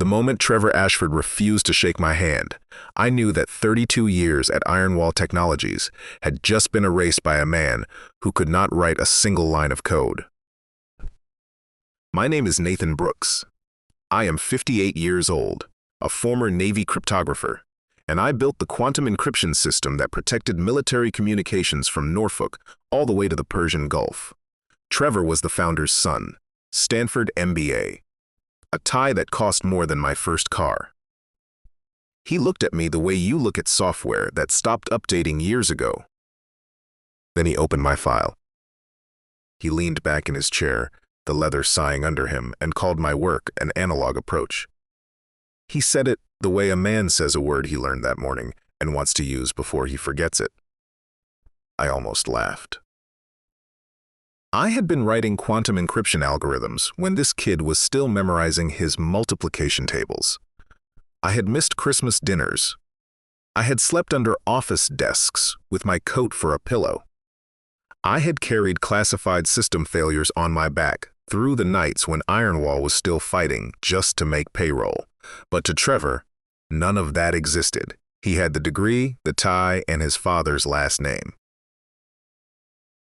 The moment Trevor Ashford refused to shake my hand, I knew that 32 years at Ironwall Technologies had just been erased by a man who could not write a single line of code. My name is Nathan Brooks. I am 58 years old, a former Navy cryptographer, and I built the quantum encryption system that protected military communications from Norfolk all the way to the Persian Gulf. Trevor was the founder's son, Stanford MBA, a tie that cost more than my first car. He looked at me the way you look at software that stopped updating years ago. Then he opened my file. He leaned back in his chair, the leather sighing under him, and called my work an analog approach. He said it the way a man says a word he learned that morning and wants to use before he forgets it. I almost laughed. I had been writing quantum encryption algorithms when this kid was still memorizing his multiplication tables. I had missed Christmas dinners. I had slept under office desks with my coat for a pillow. I had carried classified system failures on my back through the nights when Ironwall was still fighting just to make payroll. But to Trevor, none of that existed. He had the degree, the tie, and his father's last name.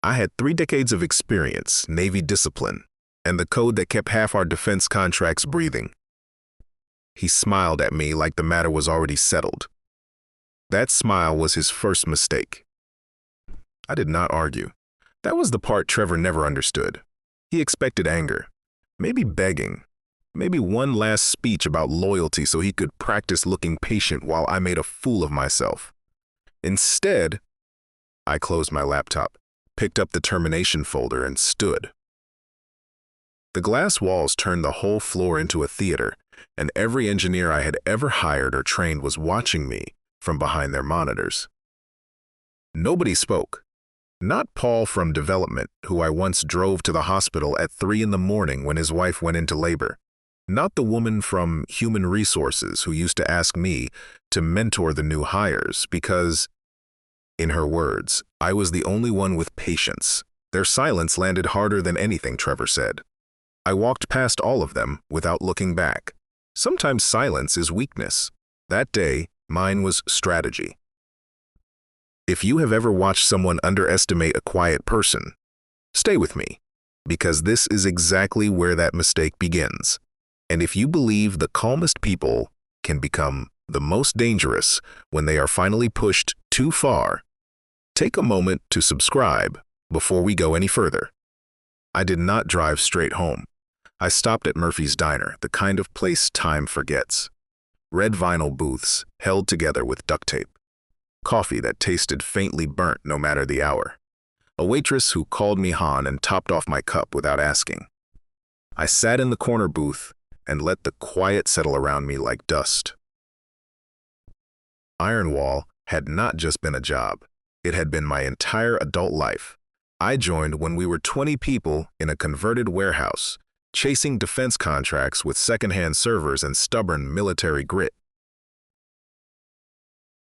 I had 3 decades of experience, Navy discipline, and the code that kept half our defense contracts breathing. He smiled at me like the matter was already settled. That smile was his first mistake. I did not argue. That was the part Trevor never understood. He expected anger, maybe begging, maybe one last speech about loyalty so he could practice looking patient while I made a fool of myself. Instead, I closed my laptop, picked up the termination folder, and stood. The glass walls turned the whole floor into a theater, and every engineer I had ever hired or trained was watching me from behind their monitors. Nobody spoke. Not Paul from development, who I once drove to the hospital at 3 in the morning when his wife went into labor. Not the woman from human resources who used to ask me to mentor the new hires because, in her words, I was the only one with patience. Their silence landed harder than anything Trevor said. I walked past all of them without looking back. Sometimes silence is weakness. That day, mine was strategy. If you have ever watched someone underestimate a quiet person, stay with me, because this is exactly where that mistake begins. And if you believe the calmest people can become the most dangerous when they are finally pushed too far, take a moment to subscribe before we go any further. I did not drive straight home. I stopped at Murphy's Diner, the kind of place time forgets. Red vinyl booths held together with duct tape. Coffee that tasted faintly burnt no matter the hour. A waitress who called me Han and topped off my cup without asking. I sat in the corner booth and let the quiet settle around me like dust. Ironwall had not just been a job. It had been my entire adult life. I joined when we were 20 people in a converted warehouse, chasing defense contracts with secondhand servers and stubborn military grit.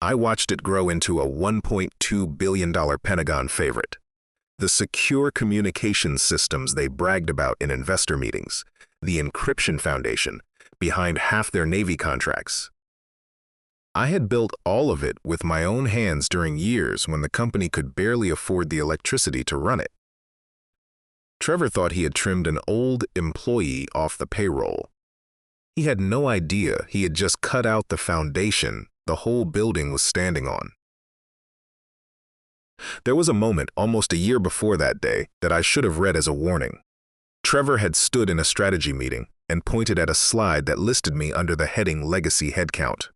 I watched it grow into a $1.2 billion Pentagon favorite. The secure communications systems they bragged about in investor meetings, the encryption foundation behind half their Navy contracts. I had built all of it with my own hands during years when the company could barely afford the electricity to run it. Trevor thought he had trimmed an old employee off the payroll. He had no idea he had just cut out the foundation the whole building was standing on. There was a moment almost a year before that day that I should have read as a warning. Trevor had stood in a strategy meeting and pointed at a slide that listed me under the heading Legacy Headcount.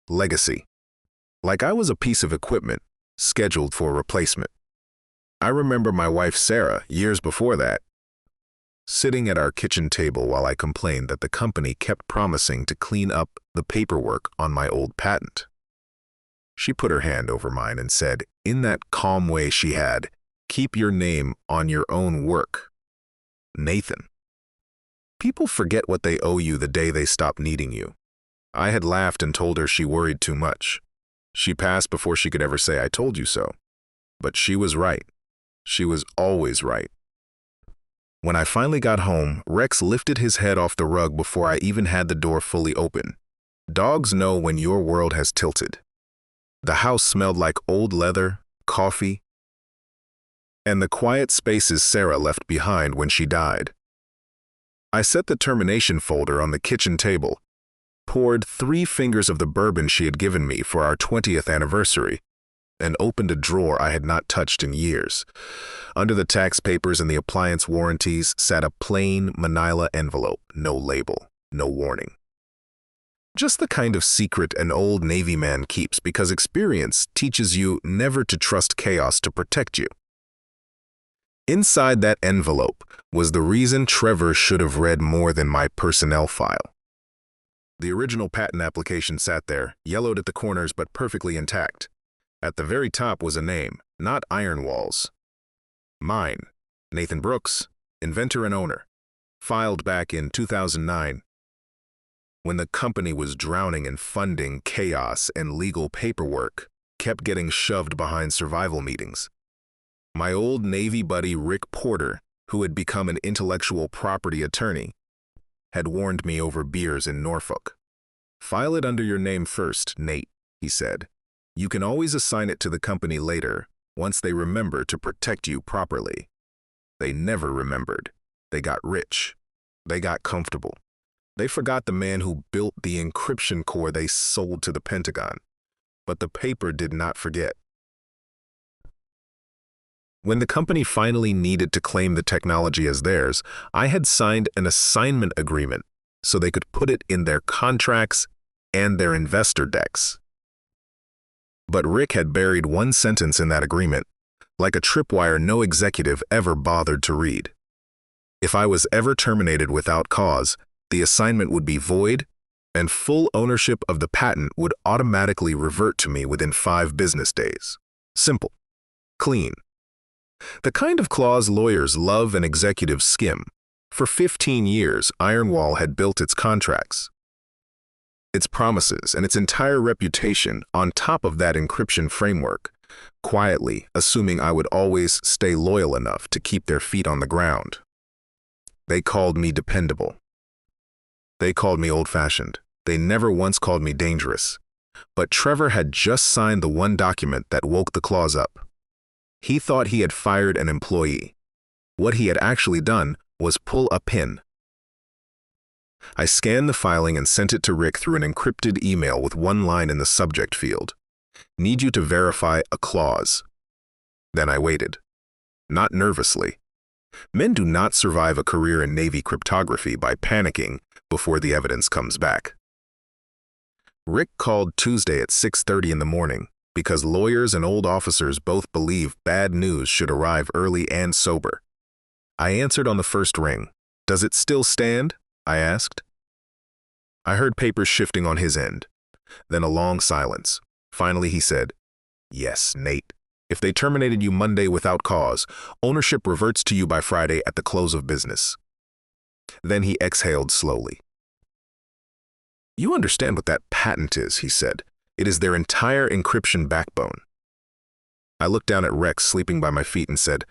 Legacy. Like I was a piece of equipment scheduled for replacement. I remember my wife Sarah, years before that, sitting at our kitchen table while I complained that the company kept promising to clean up the paperwork on my old patent. She put her hand over mine and said, in that calm way she had, "Keep your name on your own work, Nathan. People forget what they owe you the day they stop needing you." I had laughed and told her she worried too much. She passed before she could ever say, "I told you so." But she was right. She was always right. When I finally got home, Rex lifted his head off the rug before I even had the door fully open. Dogs know when your world has tilted. The house smelled like old leather, coffee, and the quiet spaces Sarah left behind when she died. I set the termination folder on the kitchen table, poured 3 fingers of the bourbon she had given me for our 20th anniversary, and opened a drawer I had not touched in years. Under the tax papers and the appliance warranties sat a plain manila envelope, no label, no warning. Just the kind of secret an old Navy man keeps because experience teaches you never to trust chaos to protect you. Inside that envelope was the reason Trevor should have read more than my personnel file. The original patent application sat there, yellowed at the corners but perfectly intact. At the very top was a name, not Iron Walls. Mine, Nathan Brooks, inventor and owner. Filed back in 2009. When the company was drowning in funding, chaos, and legal paperwork, kept getting shoved behind survival meetings. My old Navy buddy Rick Porter, who had become an intellectual property attorney, had warned me over beers in Norfolk. File it under your name first, Nate, he said. You can always assign it to the company later, once they remember to protect you properly. They never remembered. They got rich. They got comfortable. They forgot the man who built the encryption core they sold to the Pentagon. But the paper did not forget. When the company finally needed to claim the technology as theirs, I had signed an assignment agreement so they could put it in their contracts and their investor decks. But Rick had buried one sentence in that agreement, like a tripwire no executive ever bothered to read. If I was ever terminated without cause, the assignment would be void, and full ownership of the patent would automatically revert to me within 5 business days. Simple. Clean. The kind of clause lawyers love and executives skim. For 15 years, Ironwall had built its contracts, its promises, and its entire reputation on top of that encryption framework, quietly assuming I would always stay loyal enough to keep their feet on the ground. They called me dependable. They called me old-fashioned. They never once called me dangerous. But Trevor had just signed the one document that woke the clause up. He thought he had fired an employee. What he had actually done was pull a pin. I scanned the filing and sent it to Rick through an encrypted email with one line in the subject field. Need you to verify a clause. Then I waited. Not nervously. Men do not survive a career in Navy cryptography by panicking before the evidence comes back. Rick called Tuesday at 6:30 in the morning because lawyers and old officers both believe bad news should arrive early and sober. I answered on the first ring. Does it still stand? I asked. I heard papers shifting on his end. Then a long silence. Finally he said, Yes, Nate. If they terminated you Monday without cause, ownership reverts to you by Friday at the close of business. Then he exhaled slowly. You understand what that patent is, he said. It is their entire encryption backbone. I looked down at Rex sleeping by my feet and said,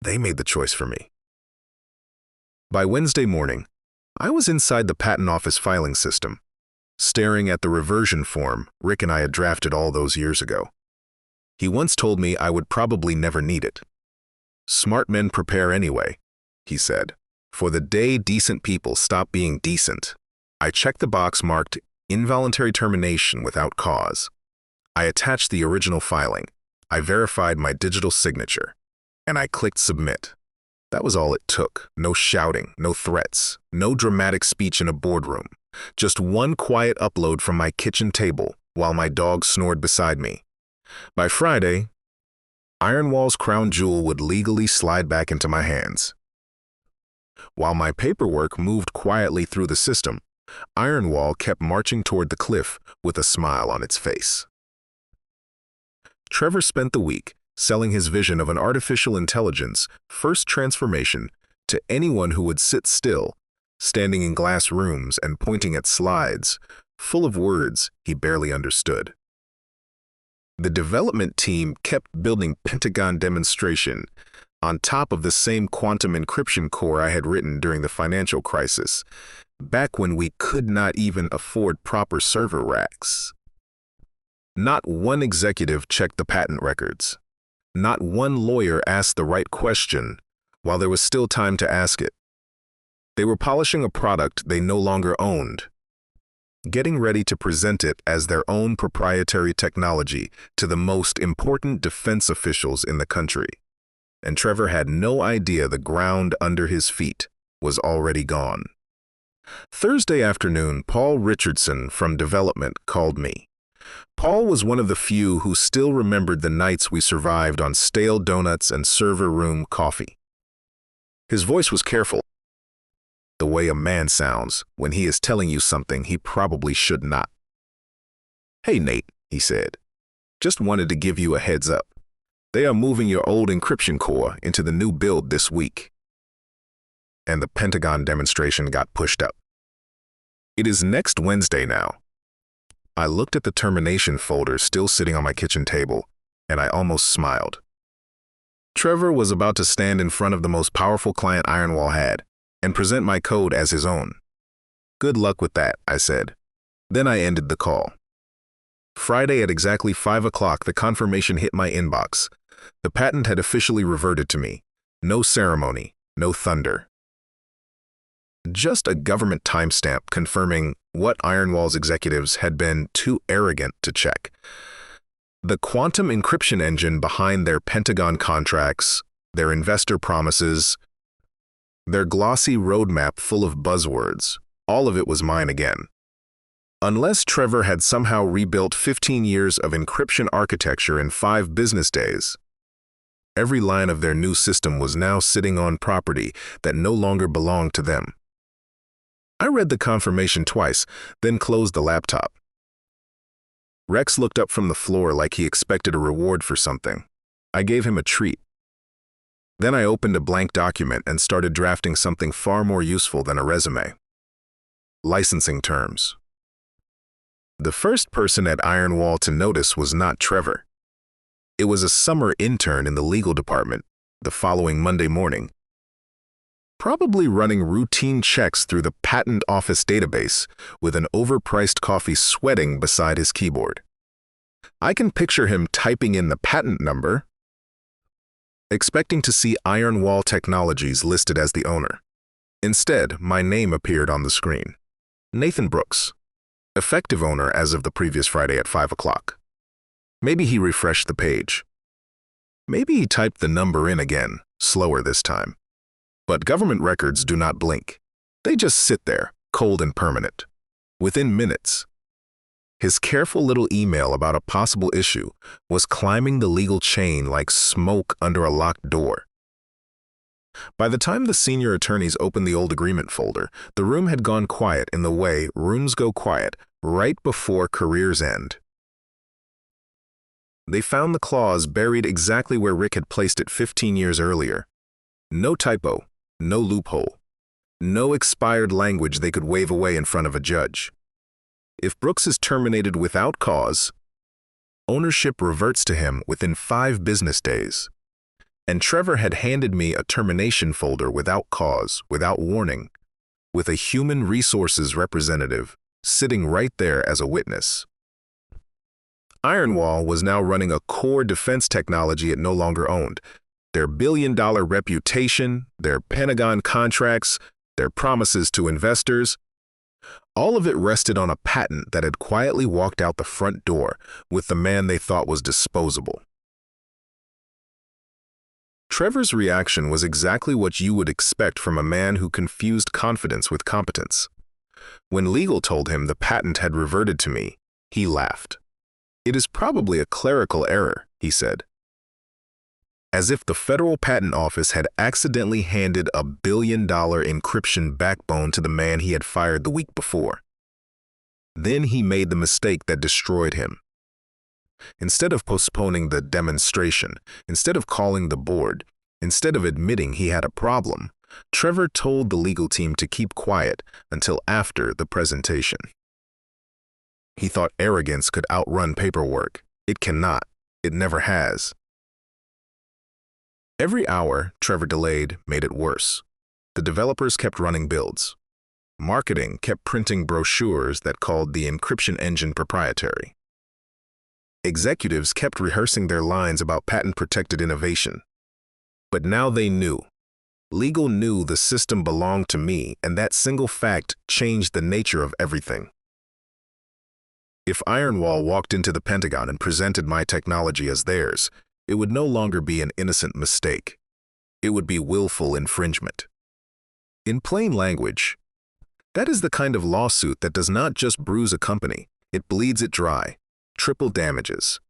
They made the choice for me. By Wednesday morning, I was inside the patent office filing system, staring at the reversion form Rick and I had drafted all those years ago. He once told me I would probably never need it. Smart men prepare anyway, he said. For the day decent people stop being decent. I checked the box marked involuntary termination without cause. I attached the original filing. I verified my digital signature, and I clicked submit. That was all it took. No shouting, no threats, no dramatic speech in a boardroom. Just one quiet upload from my kitchen table while my dog snored beside me. By Friday, Ironwall's crown jewel would legally slide back into my hands. While my paperwork moved quietly through the system, Ironwall kept marching toward the cliff with a smile on its face. Trevor spent the week selling his vision of an artificial intelligence first transformation to anyone who would sit still, standing in glass rooms and pointing at slides, full of words he barely understood. The development team kept building Pentagon demonstration, on top of the same quantum encryption core I had written during the financial crisis, back when we could not even afford proper server racks. Not one executive checked the patent records. Not one lawyer asked the right question while there was still time to ask it. They were polishing a product they no longer owned, getting ready to present it as their own proprietary technology to the most important defense officials in the country. And Trevor had no idea the ground under his feet was already gone. Thursday afternoon, Paul Richardson from development called me. Paul was one of the few who still remembered the nights we survived on stale donuts and server room coffee. His voice was careful, the way a man sounds when he is telling you something he probably should not. "Hey, Nate," he said. "Just wanted to give you a heads up. They are moving your old encryption core into the new build this week." And the Pentagon demonstration got pushed up. It is next Wednesday now. I looked at the termination folder still sitting on my kitchen table, and I almost smiled. Trevor was about to stand in front of the most powerful client Ironwall had and present my code as his own. "Good luck with that," I said. Then I ended the call. Friday at exactly 5 o'clock, the confirmation hit my inbox. The patent had officially reverted to me. No ceremony, no thunder. Just a government timestamp confirming what Ironwall's executives had been too arrogant to check. The quantum encryption engine behind their Pentagon contracts, their investor promises, their glossy roadmap full of buzzwords, all of it was mine again. Unless Trevor had somehow rebuilt 15 years of encryption architecture in 5 business days, every line of their new system was now sitting on property that no longer belonged to them. I read the confirmation twice, then closed the laptop. Rex looked up from the floor like he expected a reward for something. I gave him a treat. Then I opened a blank document and started drafting something far more useful than a resume. Licensing terms. The first person at Ironwall to notice was not Trevor. It was a summer intern in the legal department the following Monday morning, probably running routine checks through the patent office database with an overpriced coffee sweating beside his keyboard. I can picture him typing in the patent number, expecting to see Ironwall Technologies listed as the owner. Instead, my name appeared on the screen. Nathan Brooks, effective owner as of the previous Friday at 5 o'clock. Maybe he refreshed the page. Maybe he typed the number in again, slower this time. But government records do not blink. They just sit there, cold and permanent. Within minutes, his careful little email about a possible issue was climbing the legal chain like smoke under a locked door. By the time the senior attorneys opened the old agreement folder, the room had gone quiet in the way rooms go quiet right before careers end. They found the clause buried exactly where Rick had placed it 15 years earlier. No typo, no loophole, no expired language they could wave away in front of a judge. If Brooks is terminated without cause, ownership reverts to him within 5 business days. And Trevor had handed me a termination folder without cause, without warning, with a human resources representative sitting right there as a witness. Ironwall was now running a core defense technology it no longer owned. Their billion-dollar reputation, their Pentagon contracts, their promises to investors, all of it rested on a patent that had quietly walked out the front door with the man they thought was disposable. Trevor's reaction was exactly what you would expect from a man who confused confidence with competence. When legal told him the patent had reverted to me, he laughed. "It is probably a clerical error," he said. As if the Federal Patent Office had accidentally handed a billion-dollar encryption backbone to the man he had fired the week before. Then he made the mistake that destroyed him. Instead of postponing the demonstration, instead of calling the board, instead of admitting he had a problem, Trevor told the legal team to keep quiet until after the presentation. He thought arrogance could outrun paperwork. It cannot. It never has. Every hour Trevor delayed made it worse. The developers kept running builds. Marketing kept printing brochures that called the encryption engine proprietary. Executives kept rehearsing their lines about patent-protected innovation. But now they knew. Legal knew the system belonged to me, and that single fact changed the nature of everything. If Ironwall walked into the Pentagon and presented my technology as theirs, it would no longer be an innocent mistake. It would be willful infringement. In plain language, that is the kind of lawsuit that does not just bruise a company, it bleeds it dry. Triple damages,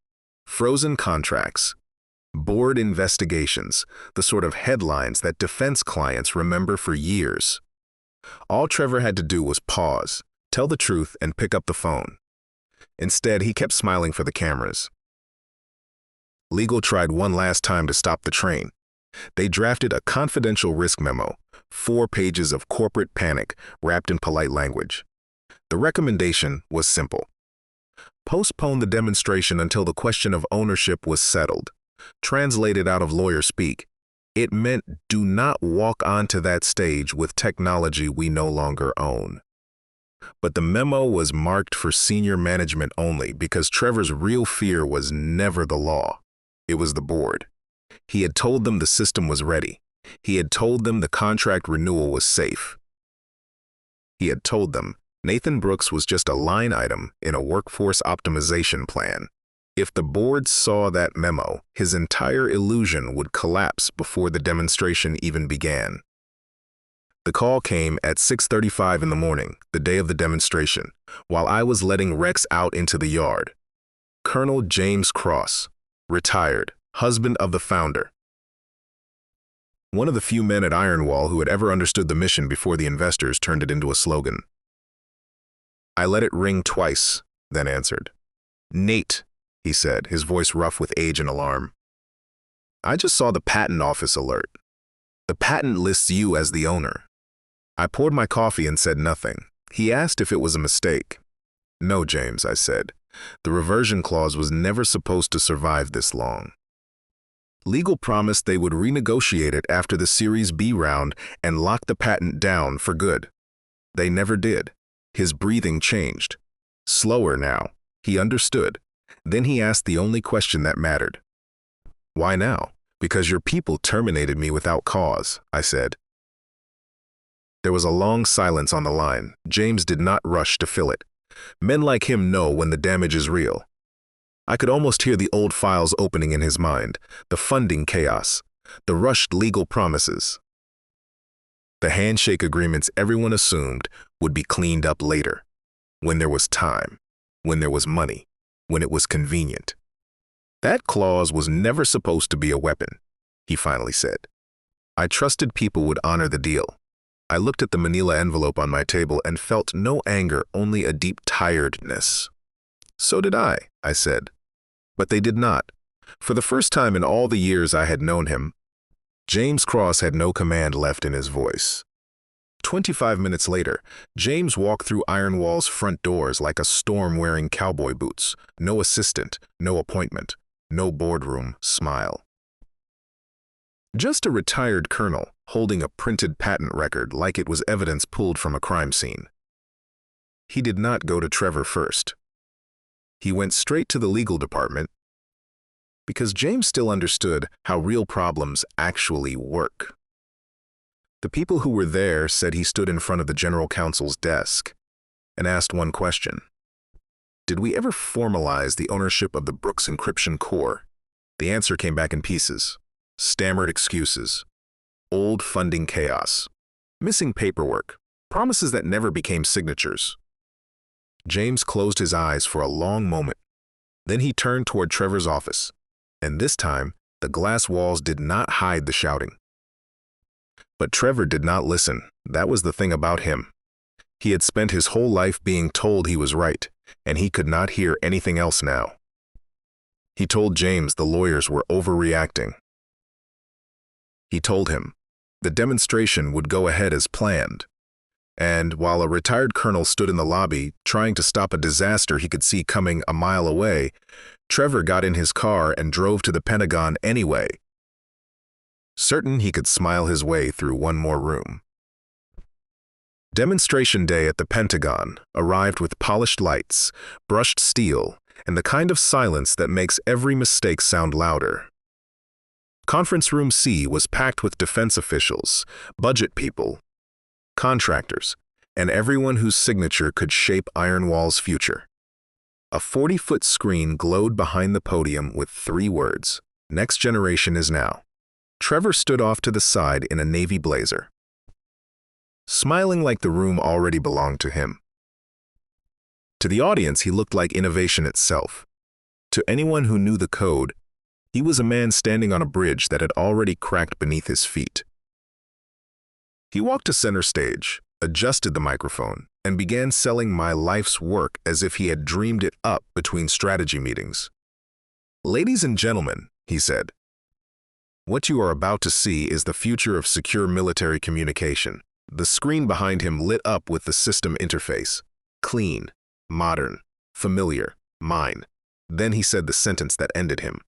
frozen contracts, board investigations, the sort of headlines that defense clients remember for years. All Trevor had to do was pause, tell the truth, and pick up the phone. Instead, he kept smiling for the cameras. Legal tried one last time to stop the train. They drafted a confidential risk memo, 4 pages of corporate panic wrapped in polite language. The recommendation was simple. Postpone the demonstration until the question of ownership was settled. Translated out of lawyer speak, it meant do not walk onto that stage with technology we no longer own. But the memo was marked for senior management only because Trevor's real fear was never the law. It was the board. He had told them the system was ready. He had told them the contract renewal was safe. He had told them Nathan Brooks was just a line item in a workforce optimization plan. If the board saw that memo, his entire illusion would collapse before the demonstration even began. The call came at 6:35 in the morning, the day of the demonstration, while I was letting Rex out into the yard. Colonel James Cross, retired, husband of the founder. One of the few men at Ironwall who had ever understood the mission before the investors turned it into a slogan. I let it ring twice, then answered. Nate, he said, his voice rough with age and alarm. I just saw the patent office alert. The patent lists you as the owner. I poured my coffee and said nothing. He asked if it was a mistake. No, James, I said. The reversion clause was never supposed to survive this long. Legal promised they would renegotiate it after the Series B round and lock the patent down for good. They never did. His breathing changed. Slower now. He understood. Then he asked the only question that mattered. Why now? Because your people terminated me without cause, I said. There was a long silence on the line. James did not rush to fill it. Men like him know when the damage is real. I could almost hear the old files opening in his mind, the funding chaos, the rushed legal promises. The handshake agreements everyone assumed would be cleaned up later, when there was time, when there was money, when it was convenient. That clause was never supposed to be a weapon, he finally said. I trusted people would honor the deal. I looked at the manila envelope on my table and felt no anger, only a deep tiredness. So did I said. But they did not. For the first time in all the years I had known him, James Cross had no command left in his voice. 25 minutes later, James walked through Ironwall's front doors like a storm wearing cowboy boots. No assistant, no appointment, no boardroom smile. Just a retired colonel holding a printed patent record like it was evidence pulled from a crime scene. He did not go to Trevor first. He went straight to the legal department because James still understood how real problems actually work. The people who were there said he stood in front of the general counsel's desk and asked one question. Did we ever formalize the ownership of the Brooks encryption core? The answer came back in pieces. Stammered excuses. Old funding chaos. Missing paperwork. Promises that never became signatures. James closed his eyes for a long moment. Then he turned toward Trevor's office. And this time, the glass walls did not hide the shouting. But Trevor did not listen. That was the thing about him. He had spent his whole life being told he was right, and he could not hear anything else now. He told James the lawyers were overreacting. He told him the demonstration would go ahead as planned. And while a retired colonel stood in the lobby trying to stop a disaster he could see coming a mile away, Trevor got in his car and drove to the Pentagon anyway. certain he could smile his way through one more room. Demonstration day at the Pentagon arrived with polished lights, brushed steel, and the kind of silence that makes every mistake sound louder. Conference Room C was packed with defense officials, budget people, contractors, and everyone whose signature could shape Iron Wall's future. A 40-foot screen glowed behind the podium with 3 words: "Next generation is now." Trevor stood off to the side in a navy blazer, smiling like the room already belonged to him. To the audience, he looked like innovation itself. To anyone who knew the code, he was a man standing on a bridge that had already cracked beneath his feet. He walked to center stage, adjusted the microphone, and began selling my life's work as if he had dreamed it up between strategy meetings. "Ladies and gentlemen," he said, "what you are about to see is the future of secure military communication." The screen behind him lit up with the system interface. Clean, modern, familiar, mine. Then he said the sentence that ended him.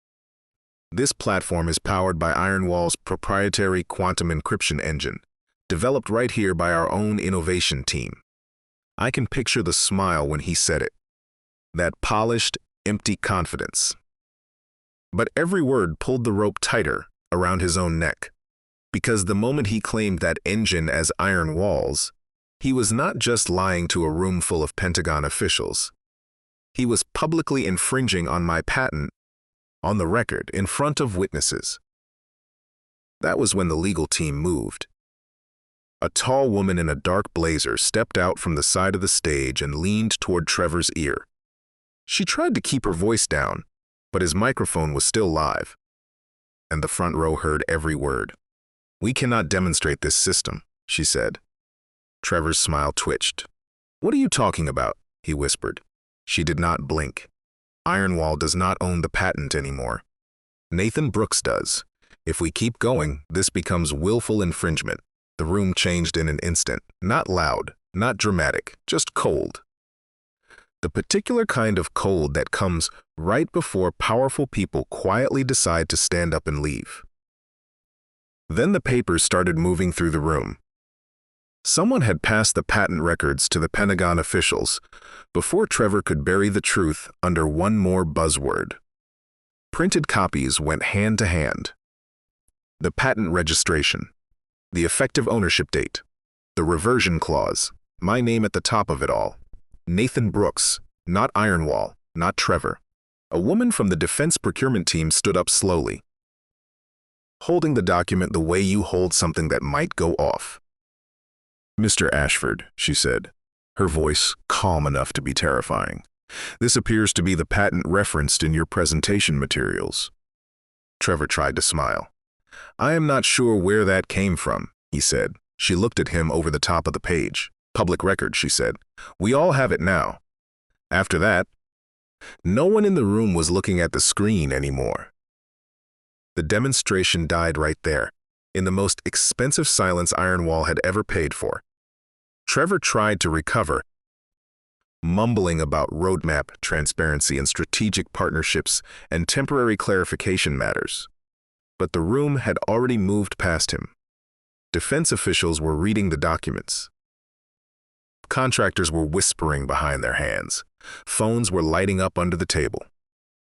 "This platform is powered by Iron Wall's proprietary quantum encryption engine, developed right here by our own innovation team." I can picture the smile when he said it. That polished, empty confidence. But every word pulled the rope tighter around his own neck. Because the moment he claimed that engine as Iron Walls, he was not just lying to a room full of Pentagon officials. He was publicly infringing on my patent, on the record, in front of witnesses. That was when the legal team moved. A tall woman in a dark blazer stepped out from the side of the stage and leaned toward Trevor's ear. She tried to keep her voice down, but his microphone was still live, and the front row heard every word. "We cannot demonstrate this system," she said. Trevor's smile twitched. "What are you talking about?" he whispered. She did not blink. "Iron Wall does not own the patent anymore. Nathan Brooks does. If we keep going, this becomes willful infringement." The room changed in an instant. Not loud, not dramatic, just cold. The particular kind of cold that comes right before powerful people quietly decide to stand up and leave. Then the papers started moving through the room. Someone had passed the patent records to the Pentagon officials before Trevor could bury the truth under one more buzzword. Printed copies went hand to hand. The patent registration, the effective ownership date, the reversion clause, my name at the top of it all. Nathan Brooks, not Iron Wall, not Trevor. A woman from the defense procurement team stood up slowly, holding the document the way you hold something that might go off. "Mr. Ashford," she said, her voice calm enough to be terrifying, "this appears to be the patent referenced in your presentation materials." Trevor tried to smile. "I am not sure where that came from," he said. She looked at him over the top of the page. "Public record," she said. "We all have it now." After that, no one in the room was looking at the screen anymore. The demonstration died right there, in the most expensive silence Iron Wall had ever paid for. Trevor tried to recover, mumbling about roadmap, transparency, and strategic partnerships and temporary clarification matters. But the room had already moved past him. Defense officials were reading the documents. Contractors were whispering behind their hands. Phones were lighting up under the table.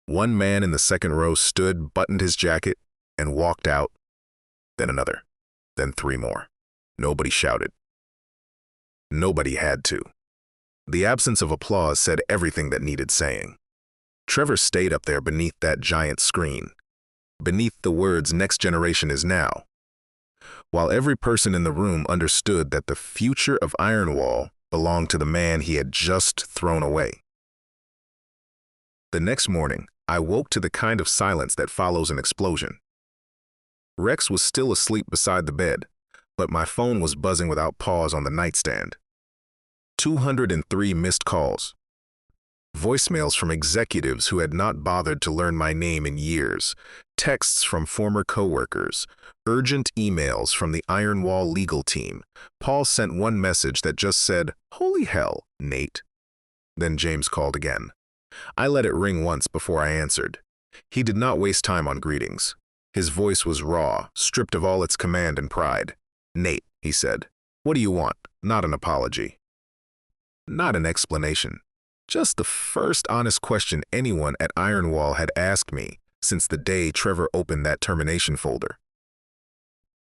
One man in the second row stood, buttoned his jacket, and walked out. Then another. Then 3 more. Nobody shouted. Nobody had to. The absence of applause said everything that needed saying. Trevor stayed up there beneath that giant screen, beneath the words "Next generation is now," while every person in the room understood that the future of Iron Wall belonged to the man he had just thrown away. The next morning, I woke to the kind of silence that follows an explosion. Rex was still asleep beside the bed, but my phone was buzzing without pause on the nightstand. 203 missed calls. Voicemails from executives who had not bothered to learn my name in years, texts from former coworkers, urgent emails from the Iron Wall legal team. Paul sent one message that just said, "Holy hell, Nate." Then James called again. I let it ring once before I answered. He did not waste time on greetings. His voice was raw, stripped of all its command and pride. "Nate," he said, "what do you want? Not an apology. Not an explanation. Just the first honest question anyone at Ironwall had asked me since the day Trevor opened that termination folder."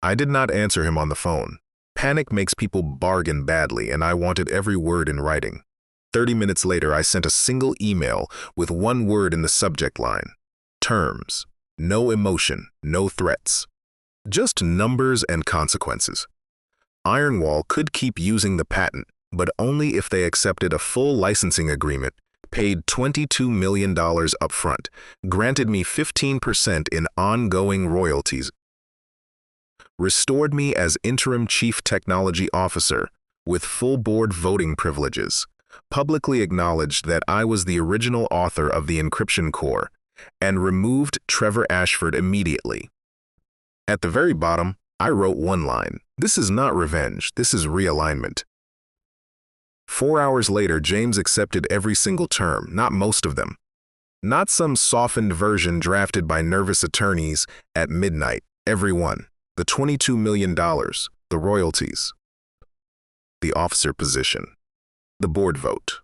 I did not answer him on the phone. Panic makes people bargain badly, and I wanted every word in writing. 30 minutes later, I sent a single email with one word in the subject line: terms. No emotion, no threats. Just numbers and consequences. Ironwall could keep using the patent, but only if they accepted a full licensing agreement, paid $22 million upfront, granted me 15% in ongoing royalties, restored me as interim chief technology officer with full board voting privileges, publicly acknowledged that I was the original author of the encryption core, and removed Trevor Ashford immediately. At the very bottom, I wrote one line: "This is not revenge, this is realignment." 4 hours later, James accepted every single term, not most of them. Not some softened version drafted by nervous attorneys at midnight. Every one. The $22 million, the royalties, the officer position, the board vote,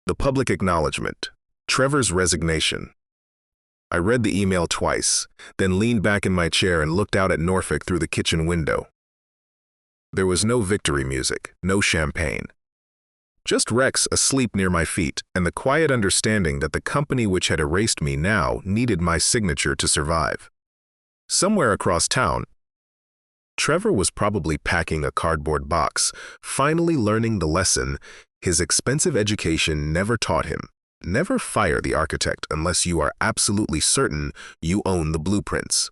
the public acknowledgement, Trevor's resignation. I read the email twice, then leaned back in my chair and looked out at Norfolk through the kitchen window. There was no victory music, no champagne. Just Rex asleep near my feet, and the quiet understanding that the company which had erased me now needed my signature to survive. Somewhere across town, Trevor was probably packing a cardboard box, finally learning the lesson his expensive education never taught him. Never fire the architect unless you are absolutely certain you own the blueprints.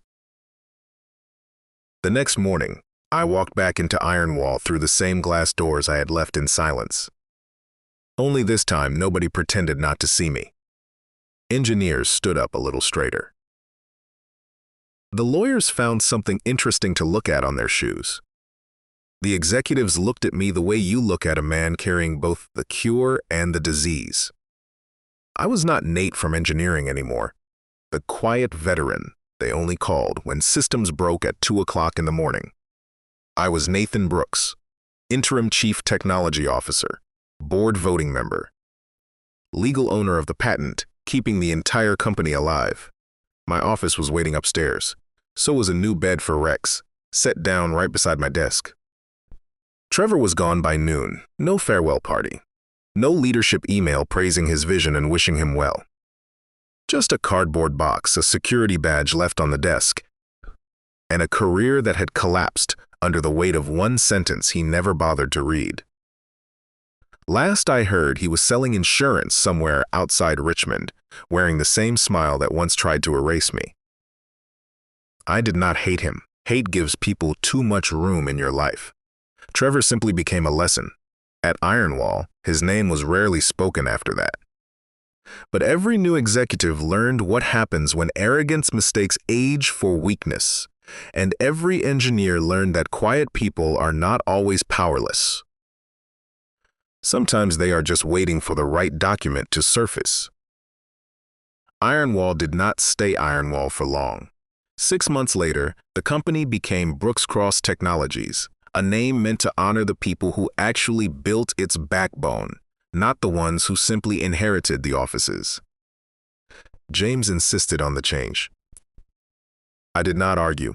The next morning, I walked back into Ironwall through the same glass doors I had left in silence. Only this time, nobody pretended not to see me. Engineers stood up a little straighter. The lawyers found something interesting to look at on their shoes. The executives looked at me the way you look at a man carrying both the cure and the disease. I was not Nate from engineering anymore. The quiet veteran they only called when systems broke at 2 o'clock in the morning. I was Nathan Brooks, interim chief technology officer, board voting member, legal owner of the patent, keeping the entire company alive. My office was waiting upstairs. So was a new bed for Rex, set down right beside my desk. Trevor was gone by noon. No farewell party. No leadership email praising his vision and wishing him well. Just a cardboard box, a security badge left on the desk, and a career that had collapsed under the weight of one sentence he never bothered to read. Last I heard, he was selling insurance somewhere outside Richmond, wearing the same smile that once tried to erase me. I did not hate him. Hate gives people too much room in your life. Trevor simply became a lesson. At Ironwall, his name was rarely spoken after that. But every new executive learned what happens when arrogance mistakes age for weakness, and every engineer learned that quiet people are not always powerless. Sometimes they are just waiting for the right document to surface. Ironwall did not stay Ironwall for long. 6 months later, the company became Brooks Cross Technologies, a name meant to honor the people who actually built its backbone, not the ones who simply inherited the offices. James insisted on the change. I did not argue.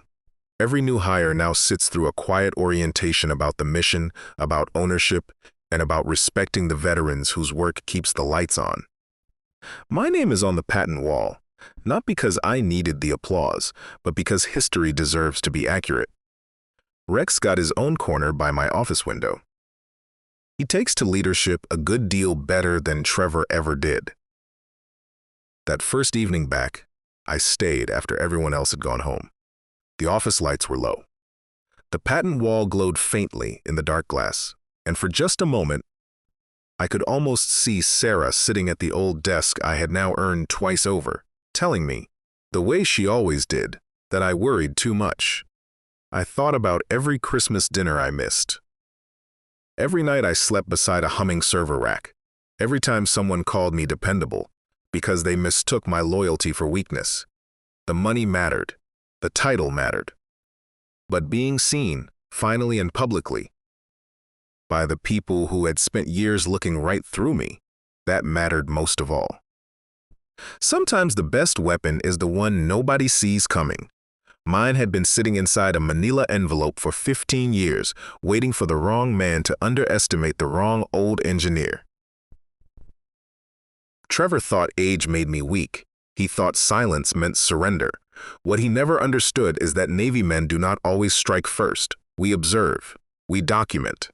Every new hire now sits through a quiet orientation about the mission, about ownership, and about respecting the veterans whose work keeps the lights on. My name is on the patent wall, not because I needed the applause, but because history deserves to be accurate. Rex got his own corner by my office window. He takes to leadership a good deal better than Trevor ever did. That first evening back, I stayed after everyone else had gone home. The office lights were low. The patent wall glowed faintly in the dark glass, and for just a moment, I could almost see Sarah sitting at the old desk I had now earned twice over, telling me, the way she always did, that I worried too much. I thought about every Christmas dinner I missed. Every night I slept beside a humming server rack. Every time someone called me dependable, because they mistook my loyalty for weakness. The money mattered. The title mattered. But being seen, finally and publicly, by the people who had spent years looking right through me, that mattered most of all. Sometimes the best weapon is the one nobody sees coming. Mine had been sitting inside a manila envelope for 15 years, waiting for the wrong man to underestimate the wrong old engineer. Trevor thought age made me weak. He thought silence meant surrender. What he never understood is that Navy men do not always strike first. We observe. We document.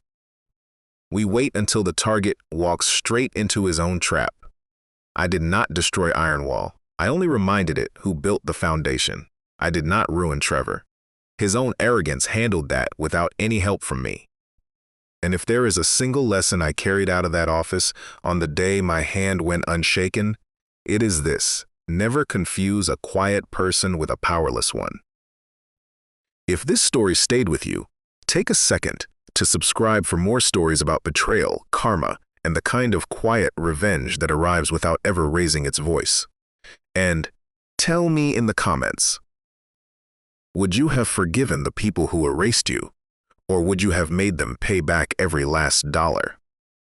We wait until the target walks straight into his own trap. I did not destroy Ironwall. I only reminded it who built the foundation. I did not ruin Trevor. His own arrogance handled that without any help from me. And if there is a single lesson I carried out of that office on the day my hand went unshaken, it is this: never confuse a quiet person with a powerless one. If this story stayed with you, take a second to subscribe for more stories about betrayal, karma, and the kind of quiet revenge that arrives without ever raising its voice. And tell me in the comments, would you have forgiven the people who erased you, or would you have made them pay back every last dollar?